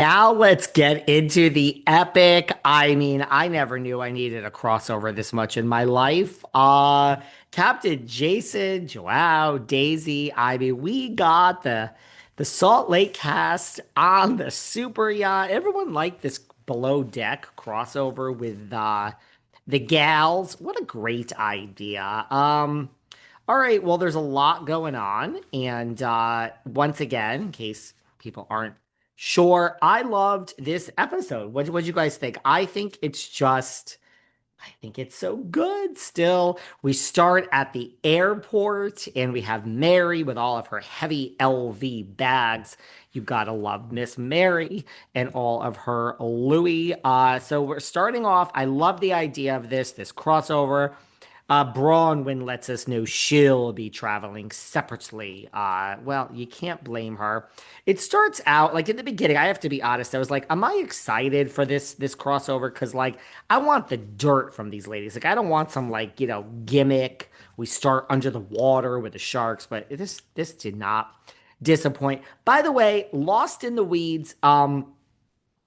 Now let's get into the epic. I mean, I never knew I needed a crossover this much in my life. Captain Jason, Joao, Daisy. I mean, we got the Salt Lake cast on the super yacht. Everyone liked this below deck crossover with the gals. What a great idea. All right, well, there's a lot going on, and once again, in case people aren't sure, I loved this episode. What'd you guys think? I think it's so good still. We start at the airport and we have Mary with all of her heavy LV bags. You gotta love Miss Mary and all of her Louis. So we're starting off. I love the idea of this crossover. Bronwyn lets us know she'll be traveling separately. Well, you can't blame her. It starts out like in the beginning. I have to be honest. I was like, "Am I excited for this crossover?" Because like, I want the dirt from these ladies. Like, I don't want some like gimmick. We start under the water with the sharks, but this did not disappoint. By the way, Lost in the Weeds.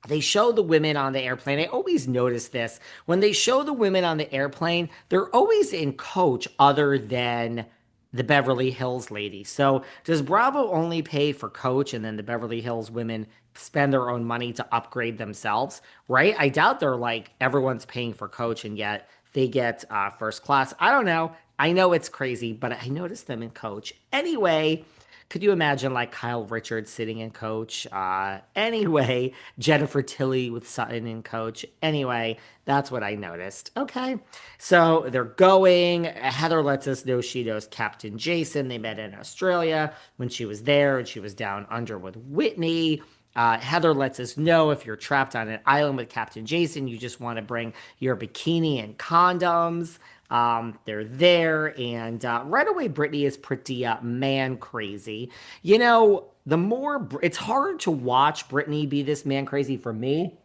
They show the women on the airplane. I always notice this. When they show the women on the airplane, they're always in coach other than the Beverly Hills ladies. So does Bravo only pay for coach and then the Beverly Hills women spend their own money to upgrade themselves, right? I doubt they're like everyone's paying for coach and yet they get first class. I don't know. I know it's crazy, but I noticed them in coach. Anyway, could you imagine like Kyle Richards sitting in coach? Anyway, Jennifer Tilly with Sutton in coach. Anyway, that's what I noticed. Okay. So they're going. Heather lets us know she knows Captain Jason. They met in Australia when she was there and she was down under with Whitney. Heather lets us know if you're trapped on an island with Captain Jason, you just want to bring your bikini and condoms. They're there, and right away, Brittany is pretty man crazy. It's hard to watch Brittany be this man crazy for me.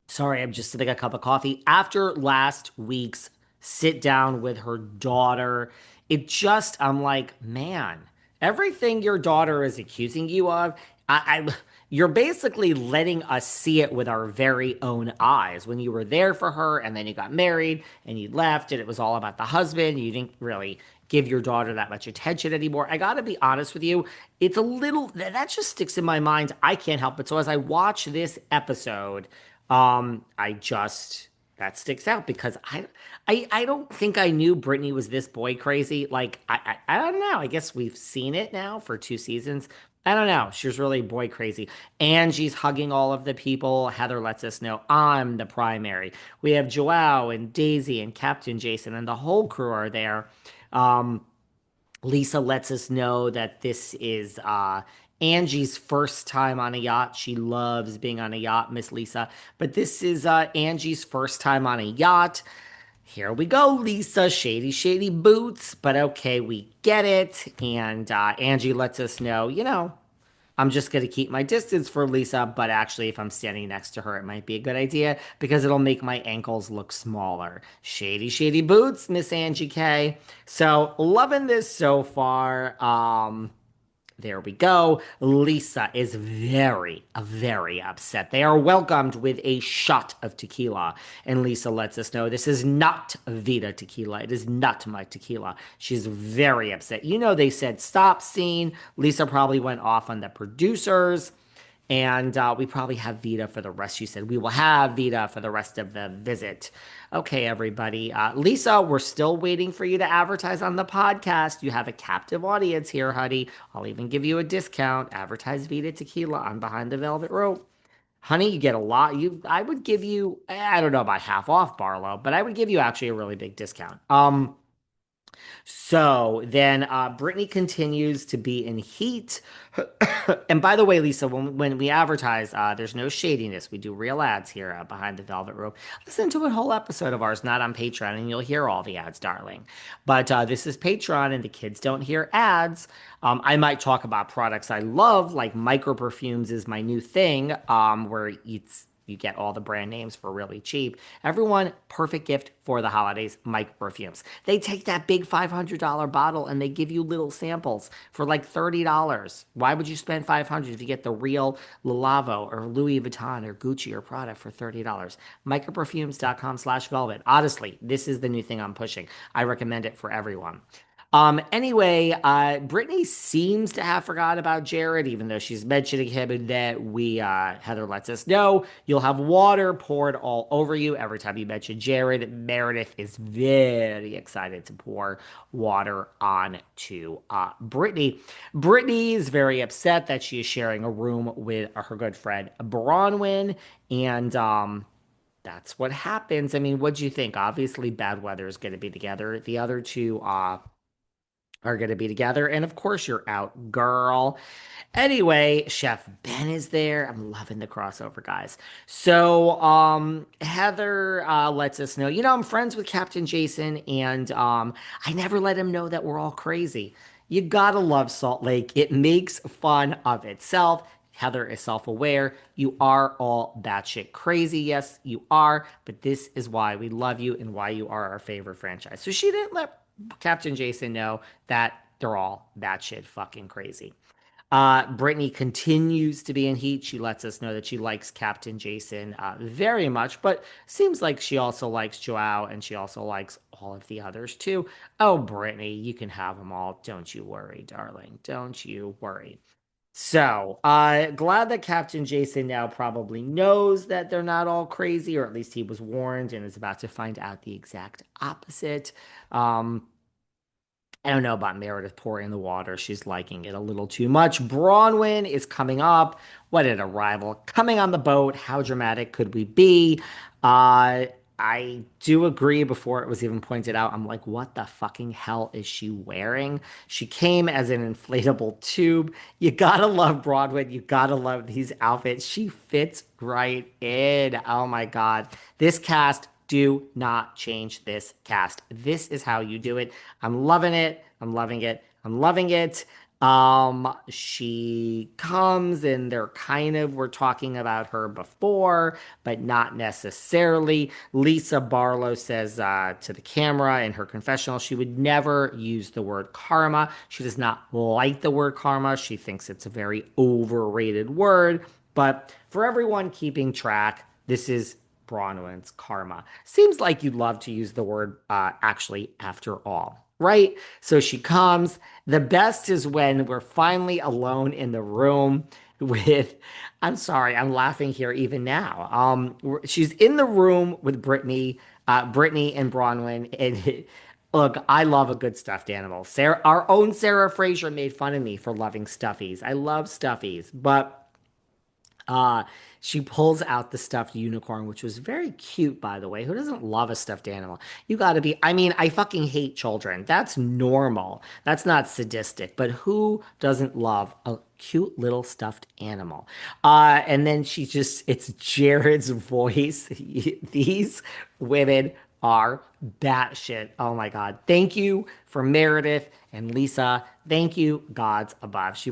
Sorry, I'm just sipping a cup of coffee. After last week's sit down with her daughter, I'm like, man, everything your daughter is accusing you of, you're basically letting us see it with our very own eyes. When you were there for her and then you got married and you left and it was all about the husband, you didn't really give your daughter that much attention anymore. I got to be honest with you, it's a little that just sticks in my mind. I can't help it. So as I watch this episode, I just that sticks out because I don't think I knew Brittany was this boy crazy. Like I don't know. I guess we've seen it now for 2 seasons. I don't know. She's really boy crazy. Angie's hugging all of the people. Heather lets us know I'm the primary. We have Joao and Daisy and Captain Jason and the whole crew are there. Um, Lisa lets us know that this is Angie's first time on a yacht. She loves being on a yacht, Miss Lisa. But this is Angie's first time on a yacht. Here we go, Lisa. Shady, shady boots. But okay, we get it. And Angie lets us know, I'm just going to keep my distance for Lisa. But actually, if I'm standing next to her, it might be a good idea because it'll make my ankles look smaller. Shady, shady boots, Miss Angie K. So, loving this so far. There we go. Lisa is very upset. They are welcomed with a shot of tequila. And Lisa lets us know this is not Vita tequila. It is not my tequila. She's very upset. They said stop scene. Lisa probably went off on the producers. And we probably have Vita for the rest. She said, we will have Vita for the rest of the visit. Okay, everybody. Lisa, we're still waiting for you to advertise on the podcast. You have a captive audience here, honey. I'll even give you a discount. Advertise Vita Tequila on Behind the Velvet Rope. Honey, you get a lot. I would give you, I don't know about half off, Barlow, but I would give you actually a really big discount. So then Brittany continues to be in heat. And by the way, Lisa, when we advertise, there's no shadiness. We do real ads here behind the Velvet Rope. Listen to a whole episode of ours, not on Patreon, and you'll hear all the ads, darling. But this is Patreon, and the kids don't hear ads. I might talk about products I love, like micro perfumes is my new thing, where you get all the brand names for really cheap. Everyone, perfect gift for the holidays, Mike Perfumes. They take that big $500 bottle and they give you little samples for like $30. Why would you spend 500 if you get the real Lilavo or Louis Vuitton or Gucci or Prada for $30? Microperfumes.com/velvet. Honestly, this is the new thing I'm pushing. I recommend it for everyone. Anyway, Brittany seems to have forgot about Jared, even though she's mentioning him, and that Heather lets us know you'll have water poured all over you every time you mention Jared. Meredith is very excited to pour water on to Brittany. Brittany is very upset that she is sharing a room with her good friend Bronwyn, and that's what happens. I mean, what do you think? Obviously, bad weather is going to be together. The other two are going to be together. And of course, you're out, girl. Anyway, Chef Ben is there. I'm loving the crossover, guys. So, Heather lets us know, I'm friends with Captain Jason, and I never let him know that we're all crazy. You gotta love Salt Lake. It makes fun of itself. Heather is self aware. You are all batshit crazy. Yes, you are. But this is why we love you and why you are our favorite franchise. So she didn't let Captain Jason know that they're all batshit fucking crazy. Brittany continues to be in heat. She lets us know that she likes Captain Jason very much, but seems like she also likes Joao and she also likes all of the others too. Oh, Brittany, you can have them all. Don't you worry, darling. Don't you worry. So, glad that Captain Jason now probably knows that they're not all crazy, or at least he was warned and is about to find out the exact opposite. Um, I don't know about Meredith pouring the water. She's liking it a little too much. Bronwyn is coming up. What an arrival. Coming on the boat. How dramatic could we be? Uh, I do agree before it was even pointed out. I'm like, what the fucking hell is she wearing? She came as an inflatable tube. You gotta love Bronwyn. You gotta love these outfits. She fits right in. Oh my God. This cast, do not change this cast. This is how you do it. I'm loving it. I'm loving it. I'm loving it. She comes and we're talking about her before, but not necessarily. Lisa Barlow says to the camera in her confessional, she would never use the word karma. She does not like the word karma. She thinks it's a very overrated word. But for everyone keeping track, this is Bronwyn's karma. Seems like you'd love to use the word actually after all, right? So she comes. The best is when we're finally alone in the room with, I'm sorry, I'm laughing here even now. She's in the room with Brittany and Bronwyn. And look, I love a good stuffed animal. Our own Sarah Fraser made fun of me for loving stuffies. I love stuffies, but uh, she pulls out the stuffed unicorn, which was very cute, by the way. Who doesn't love a stuffed animal? You gotta be, I mean, I fucking hate children. That's normal. That's not sadistic. But who doesn't love a cute little stuffed animal? And then it's Jared's voice. These women are batshit. Oh my God. Thank you for Meredith and Lisa. Thank you, gods above. She